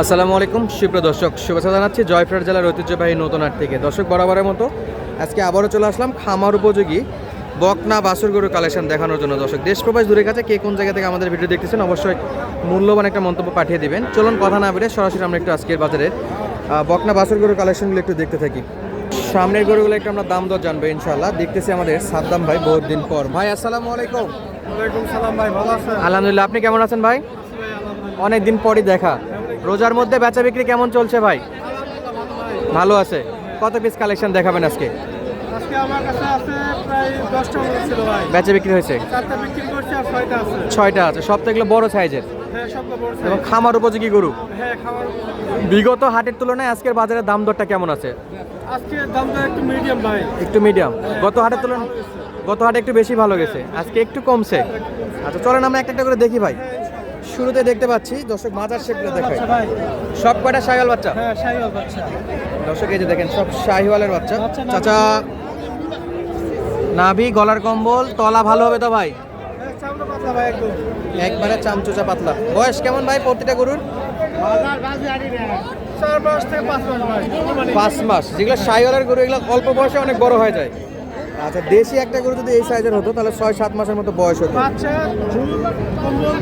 আসসালামু আলাইকুম সুপ্রিয় দর্শক, শুভেচ্ছা জানাচ্ছি জয়পুরহাট জেলার ঐতিহ্যবাহী নতুন হাট থেকে। দর্শক, বরাবরের মতো আজকে আবারও চলে আসলাম খামার উপযোগী বকনা বাছুর গরু কালেকশন দেখানোর জন্য। দর্শক, দেশ প্রবাস দূরে কাছে কে কোন জায়গা থেকে আমাদের ভিডিও দেখতেছেন অবশ্যই মূল্যবান একটা মন্তব্য পাঠিয়ে দিবেন। চলুন কথা না বেড়ে সরাসরি আমরা একটু আজকের বাজারের বকনা বাছুর গরু কালেকশনগুলো একটু দেখতে থাকি। সামনের গরুগুলো একটু আমরা দাম দর জানবো ইনশাআল্লাহ। দেখতেছি আমাদের সাদ্দাম ভাই বহুত দিন পর। ভাই আসসালামু আলাইকুম। ওয়ালাইকুম সালাম ভাই, ভালো আছেন? আলহামদুলিল্লাহ, আপনি কেমন আছেন ভাই? অনেক দিন পরই দেখা। রোজার মধ্যে বেচা বিক্রি কেমন চলছে ভাই? ভালো আছে। কত পিস কালেকশন দেখাবেন আজকে? আজকে আমার কাছে আছে প্রায় 10টা মতো ছিল ভাই। বেচা বিক্রি হয়েছে? 4টা বিক্রি করছি আর 6টা আছে। 6টা আছে। সব তো এগুলো বড় সাইজের হ্যাঁ, সবগুলো বড় এবং সাইজ। খামার উপযোগী গরু। হ্যাঁ, খাবার বিগত হাটের তুলনায় আজকের বাজারে দাম দরটা কেমন আছে? আজকে দামটা একটু মিডিয়াম ভাই। একটু মিডিয়াম। গত হাটের তুলনায় গত হাটে একটু বেশি ভালো গেছে, আজকে একটু কমছে। আচ্ছা, চলেন আমরা একটা একটা করে দেখি ভাই। শুরুতে দেখতে পাচ্ছি দর্শক মাজার শেপগুলো দেখাই। আচ্ছা ভাই। সব কয়টা শাহিওয়াল বাচ্চা? হ্যাঁ, শাহিওয়াল বাচ্চা। দর্শক এই যে দেখেন সব শাহিওয়ালের বাচ্চা। বাচ্চা নাভি। চাচা, নাভি গলার কম্বল তলা ভালো হবে তো ভাই? হ্যাঁ, চামড়া পাতলা ভাই একদম। একবারে চামচুচা পাতলা। বয়স কেমন ভাই প্রতিটা গরুর? 4 মাস থেকে 5 মাস ভাই। 5 মাস। যেগুলো শাহিওয়ালের গরু এগুলো অল্প বয়সে অনেক বড় হয়ে যায়। আচ্ছা, দেশি একটা গরু যদি এই সাইজের হতো তাহলে 6-7 মাসের মতো বয়স হতো। বাচ্চা, ঝুল, কম্বল,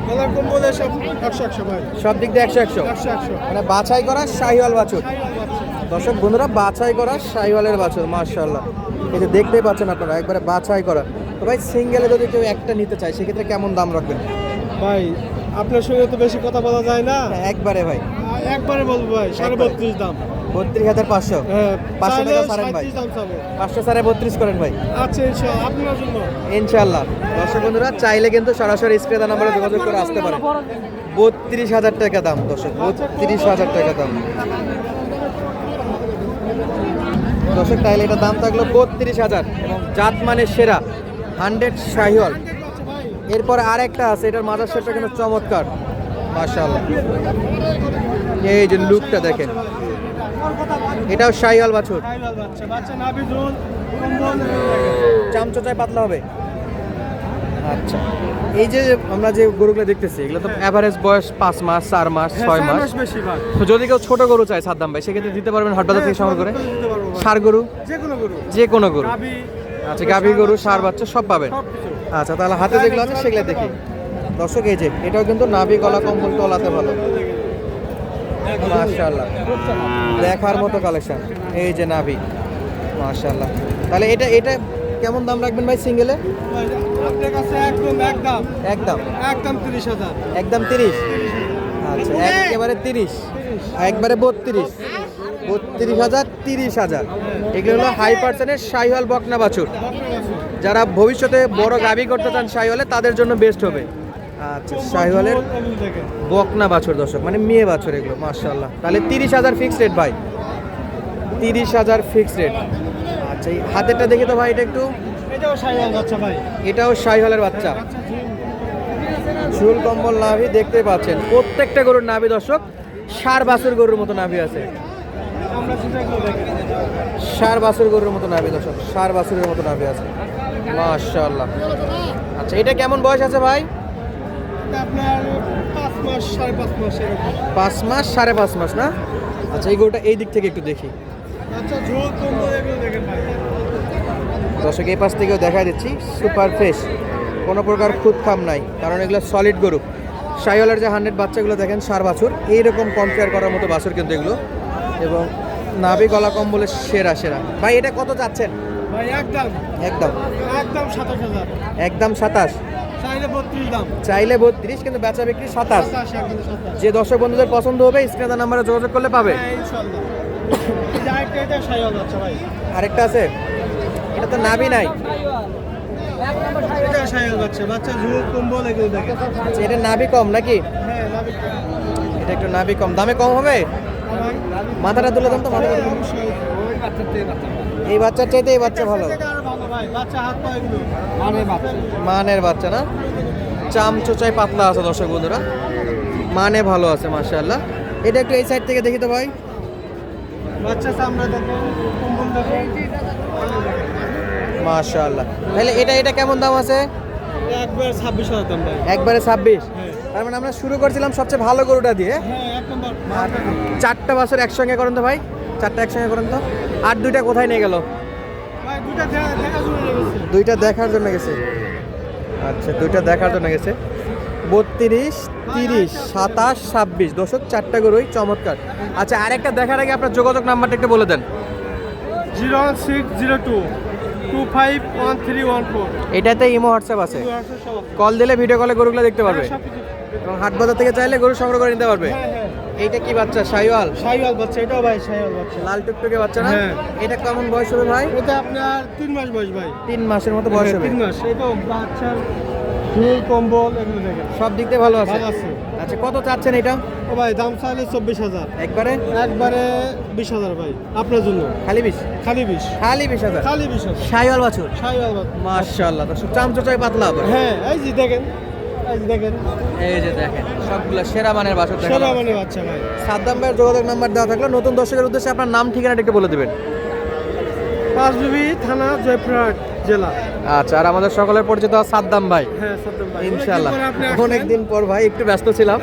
গলার কম্বল এসব 100 ভাই। সব দিক দিয়ে 100-100। 100 মানে বাছাই করা শাহিওয়াল বাছুর। শাহিওয়াল বাচ্চা। দর্শক বন্ধুরা, বাছাই করা শাহিওয়ালের বাছুর, মাশাআল্লাহ। এই যে দেখতেই পাচ্ছেন আপনারা, একবারে বাছাই করা। তো ভাই, সিঙ্গেলে যদি কেউ একটা নিতে চায় সেক্ষেত্রে কেমন দাম রাখবেন? ভাই, আপনার সঙ্গে তো বেশি কথা বলা যায় না। একবারে ভাই একবারে বলবো ভাই, 32.5 দাম। 32,500। হ্যাঁ, 500 টাকা ছাড়েন ভাই। 37 দাম চাবো। 500 সাড়ে 32 করেন ভাই আচ্ছা, ইনশাআল্লাহ আপনার জন্য। ইনশাআল্লাহ। দর্শক বন্ধুরা, চাইলে কিন্তু সরাসরি স্ক্রিনে দেওয়া নম্বরে যোগাযোগ করে আসতে পারেন। 32,000 টাকা দাম দর্শক, 32,000 টাকা দাম। দর্শক, চাইলে এটা দাম থাকলো 32,000 এবং জাত মানে সেরা 100 শাহিওয়াল। এরপর আর একটা আছে, এটার মাজার শেপটা কিন্তু চমৎকার, মাশাআল্লাহ। এই যে লুকটা দেখেন, এটাও শাহিওয়াল বাছুর। শাহিওয়াল বাচ্চা, বাচ্চা নাভি ঝোল, কম্বল। চামচোচায় পাতলা হবে। আচ্ছা, এই যে আমরা যে গরুগুলো দেখতেছি এগুলো তো এভারেজ বয়স 5 মাস, 4 মাস, 6 মাস। বেশি ভাই। তো যদি কেউ ছোট গরু চায় সাদ্দাম ভাই, সেক্ষেত্রে দিতে পারবেন হাট বাজার থেকে সংগ্রহ করে? দিতে পারবো ভাই। ষাঁড় গরু, যে কোনো গরু। যে কোনো গরু। গাভী, আচ্ছা, গাভী গরু, ষাঁড় বাচ্চা সব পাবেন। সবকিছু। আচ্ছা, তাহলে হাতে যেগুলো আছে সেগুলো দেখি। দর্শক এই যে এটাও কিন্তু নাভি গলা কম্বল তলাতে ভালো, মাশাআল্লাহ। দেখার মতো কালেকশন। এই যে নাভি, মাশাআল্লাহ। তাহলে এটা এটা কেমন দাম রাখবেন ভাই সিঙ্গেলে? ভাই, আপনার কাছে একদম একদম একদম 30,000। একদম 30। আচ্ছা, একেবারে 30, একবারে 32। 32,000, 30,000। এগুলো হলো হাই পার্সেন্টের শাহিওয়াল বকনা বাছুর। যারা ভবিষ্যতে বড় গাভী করতে চান শাহিওয়ালে, তাদের জন্য বেস্ট হবে। আচ্ছা, শাহিওয়ালের বকনা বাছুর দর্শক, মানে মেয়ে বাছুর এগুলো, মাশাআল্লাহ। তাহলে 30,000 ফিক্সড রেট ভাই, 30,000 ফিক্সড রেট। আচ্ছা, এই হাতেরটা দেখি তো ভাই, এটা একটু। এটাও শাহিওয়াল বাচ্চা ভাই। এটাও শাহিওয়ালের বাচ্চা। ঝুল কম্বল নাভি দেখতে পাচ্ছেন। প্রত্যেকটা গরুর নাভি দর্শক ষাঁড় বাছুর গরুর মতো নাভি আছে। আমরা যেটাগুলো দেখি। ষাঁড় বাছুর গরুর মতো নাভি দর্শক, ষাঁড় বাছুরের মতো নাভি আছে, মাশাআল্লাহ। আচ্ছা, এটা কেমন বয়স আছে ভাই? এটা আপনার 5 মাস, 5.5 মাস এরকম। 5 মাস, 5.5 মাস না? আচ্ছা, এই গরুটা এই দিক থেকে একটু দেখি আচ্ছা, ঝোল, কম্বল এগুলো দেখেন ভাই। দর্শক। এই পাশ থেকেও দেখা দিচ্ছি, সুপার ফ্রেশ, কোনো প্রকার খুদ খাম নাই, কারণ এগুলো সলিড গরু। শাহিওয়ালের যে 100 বাচ্চাগুলো দেখেন, ষাঁড় বাছুর, এইরকম কম্পেয়ার করার মতো বাছুর কিন্তু এগুলো। এবং নাভি গলা কম্বলের সেরা সেরা। ভাই, এটা কত চাচ্ছেন? ভাই, একদম একদম 27,000। একদম 27। চাইলে 32 দাম। চাইলে 32, কিন্তু বেচা বিক্রি 27। 27, একদম 27। যে দর্শক বন্ধুদের পছন্দ হবে স্ক্রিনে দেওয়া নাম্বারে যোগাযোগ করলে পাবে। হ্যাঁ, ইনশাআল্লাহ। এই যে আরেকটা, এটা শাহিওয়াল বাচ্চা ভাই। আরেকটা আছে, এটা তো নাভি নাই। এটা শাহিওয়াল বাচ্চা, বাচ্চা ঝোল, কম্বল এগুলো দেখেন। আচ্ছা, এটা নাভি কম নাকি? হ্যাঁ, নাভি। এটা একটু নাভি কম, দামে কম হবে? মাথাটা তুলে দাম তো, মাথাটা তুলে দাম। অবশ্যই। এই বাচ্চার চাইতে এই বাচ্চা ভালো, এটা আরো ভালো ভাই, বাচ্চা হাত পা এগুলো মানে বাচ্চা। মানের বাচ্চা না? চামচোচায় পাতলা আছে দর্শক বন্ধুরা, মানে ভালো আছে, মাশাআল্লাহ। এটা একটু এই সাইড থেকে দেখি তো ভাই। বাচ্চা চামড়া দেখেন, কম্বল দেখেন। মাশাআল্লাহ। তাহলে এটা এটা কেমন দাম আছে? একবার 26,000 দাম ভাই। একবারে 26। হ্যাঁ। তার মানে আমরা শুরু করছিলাম সবচেয়ে ভালো গরুটা দিয়ে, হ্যাঁ, একদম চারটা বাছুর একসঙ্গে করেন তো ভাই, চারটা একসঙ্গে করেন তো। আর দুইটা কোথায় নিয়ে গেল? ভাই দুটা দেখা জুড়ে লেগেছে। দুইটা দেখার জন্য গেছে। আচ্ছা, দুইটা দেখার জন্য গেছে। 32, 30, 27, 26 দর্শক, চারটা গরুই চমৎকার। আচ্ছা, আরেকটা দেখার আগে আপনার যোগাযোগ নাম্বারটা একটু বলে দেন। 01602251314। এটাতে ইমো হোয়াটসঅ্যাপ আছে, কল দিলে ভিডিও কলে গরুগুলো দেখতে পারবে এবং হাট বাজার থেকে চাইলে গরু সংগ্রহ করে নিতে পারবে। এইটা কি বাচ্চা? শাহিওয়াল। শাহিওয়াল বাচ্চা, এটাও ভাই শাহিওয়াল বাচ্চা। লাল টুকটুকে বাচ্চা না? হ্যাঁ। এটা কেমন বয়স হবে ভাই? এটা আপনার 3 মাস বয়স ভাই। 3 মাসের মতো বয়স হবে। 3 মাস। এটাও বাচ্চার ঝুল কম্বল এগুলো দেখেন সব দিক দিয়ে ভালো আছে। ভালো আছে। আচ্ছা, কত চাচ্ছেন এটা? ও ভাই দাম চাইলে 24,000। একবারে একবারে 20,000 ভাই আপনার জন্য। খালি 20? খালি 20। খালি 20,000? খালি 20,000। শাহিওয়াল বাছুর, শাহিওয়াল বাচ্চা। মাশাআল্লাহ দর্শক, চামচোচাই পাতলা আবার। হ্যাঁ, এই যে দেখেন, এই যে দেখেন, এই যে দেখেন, সবগুলা সেরা মানের বাছুর দেখেন। সেরা মানে বাচ্চা ভাই। সাদ্দাম ভাইয়ের যোগাযোগ নাম্বার দেওয়া থাকলো। নতুন দর্শকের উদ্দেশ্যে আপনার নাম ঠিকানাটা একটু বলে দেবেন। পাঁচবিবি থানা, জয়পুরহাট জেলা। আচ্ছা, আর আমাদের সকলের পরিচিত সাদ্দাম ভাই। হ্যাঁ সাদ্দাম ভাই। ইনশাআল্লাহ, অনেকদিন পরে আপনি অনেকদিন পর ভাই, একটু ব্যস্ত ছিলাম।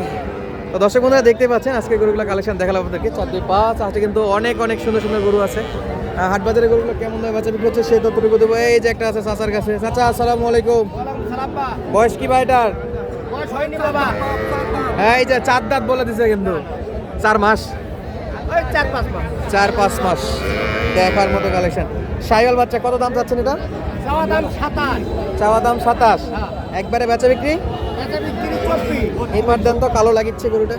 তো দর্শক বন্ধুরা দেখতে পাচ্ছেন আজকে গরুগুলো কালেকশন দেখালাম আপনাদেরকে। 4, 2, 5 আজকে কিন্তু অনেক অনেক সুন্দর সুন্দর গরু আছে। হাট বাজারে গরুগুলো কেমন দামে বেচা বিক্রি হচ্ছে সেই তথ্যটুকু দেবো। এই যে একটা আছে চাচার কাছে। চাচা, আসসালামু আলাইকুম। বয়স কি ভাই এটার? এই যে 4 দাঁত বলে দিছে কিন্তু। 4 মাস, 4-5 মাস দেখার মতো কালেকশন। শাহিওয়াল বাচ্চা, কত দাম চাচ্ছেন এটা? চাওয়া দাম 27। একবারে বেচা বিক্রি? এইবার দেন তো, কালো লাগিচ্ছে গরুটা।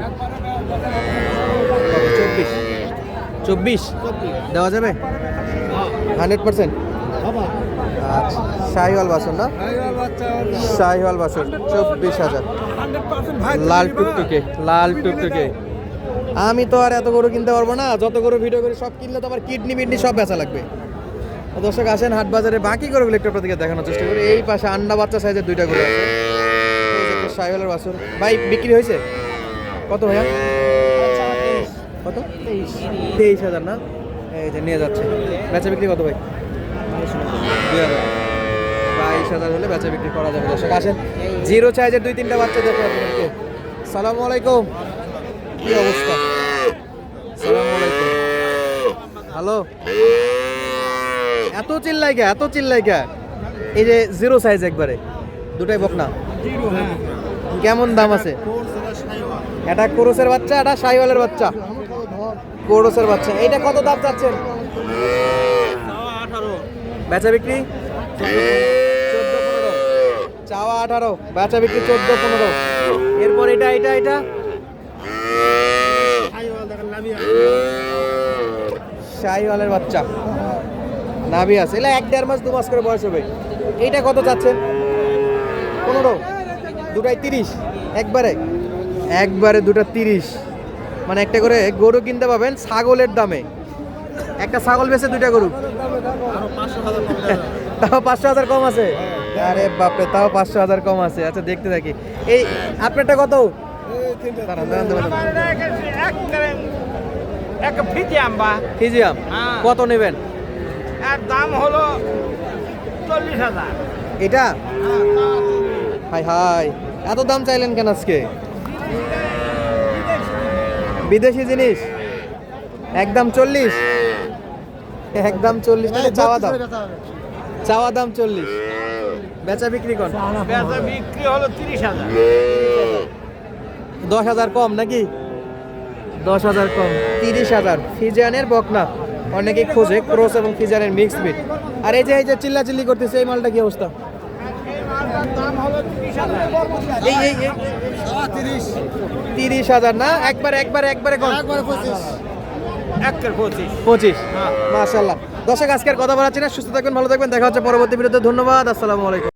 24 দেওয়া যাবে 100%? আচ্ছা, শাহিওয়াল বাছুর না? শাহিওয়াল বাছুর 24,000। লাল টুকটুকে, লাল টুকটুকে। আমি তো আর এত গরু কিনতে পারবো না, যত গরু ভিডিও করে সব কিনলে তো আবার কিডনি মিডনি সব বেচা লাগবে। তো দর্শক আসেন হাট বাজারে, বাকি গরুগুলো একটু আপনাদেরকে দেখানোর চেষ্টা করি। এই পাশে আন্ডা বাচ্চা সাইজের দুইটা গরু আছে। এই যে একটা শাহিওয়ালের বাছুর। ভাই বিক্রি হয়েছে কত ভাইয়া? কত? 23,000 না? এই যে নিয়ে যাচ্ছে। বেচা বিক্রি কত ভাই? 2,000। 22,000 হলে বেচা বিক্রি করা যাবে। দর্শক আসেন, জিরো সাইজের 2-3টা বাচ্চা দেখো আপনাদেরকে। সালামু আলাইকুম, কি অবস্থা? সালামু আলাইকুম। হ্যালো, এত চিল্লাই কে, এত চিল্লাই কে? এই যে জিরো সাইজ একবারে দুটাই বকনা, কেমন দাম আছে? এটা কোরসের বাচ্চা, এটা শাহিওয়ালের বাচ্চা। কোরসের বাচ্চা, এইটা কত দাম চাচ্ছেন? বেচা বিক্রি 14-15। চাওয়া 18, বেচা বিক্রি 14-15। এরপর এটা এটা এটা শাহিওয়ালের বাচ্চা, নাভি আছে। এলা 1-1.5 মাস 2 মাস করে বয়স হবে। এইটা কত চাচ্ছেন? 15। দুটাই 30। একবারে একবারে দুটা 30। মানে একটা করে গরু কিনতে পাবেন ছাগলের দামে। একটা ছাগল বেচে দুইটা গরু, তাও 500,000 কম আছে। আরে বাপরে, তাও 500,000 কম আছে। আচ্ছা দেখতে থাকি। এই আপনারটা কত? ফিজিয়াম কত নেবেন? দাম হলো 40,000। এটা হাই হাই, এত দাম চাইলেন কেন আজকে? বিদেশি জিনিস, একদম 40। একদম 40 মানে চাওয়া দাম, চাওয়া দাম 40। বেচা বিক্রি কোন? বেচা বিক্রি হলো 30,000। 10,000 কম নাকি? 10,000 কম, 30,000। ফিজিয়ানের বকনা অনেকেই খোঁজে, ক্রস এবং ফিজিয়ানের মিক্স বিট। আর এই যে চিল্লা চিল্লি করতেছে, এই মালটা কি অবস্থা? দাম হলো 30,000। এই এই 30,000 না? একবারে একবারে একবারে কম, 25। মাশাআল্লাহ। দর্শক আজকে আর কথা বলাচ্ছি না, সুস্থ থাকবেন, ভালো থাকবেন, দেখা হচ্ছে পরবর্তী ভিডিওতে। ধন্যবাদ, আসসালামু আলাইকুম।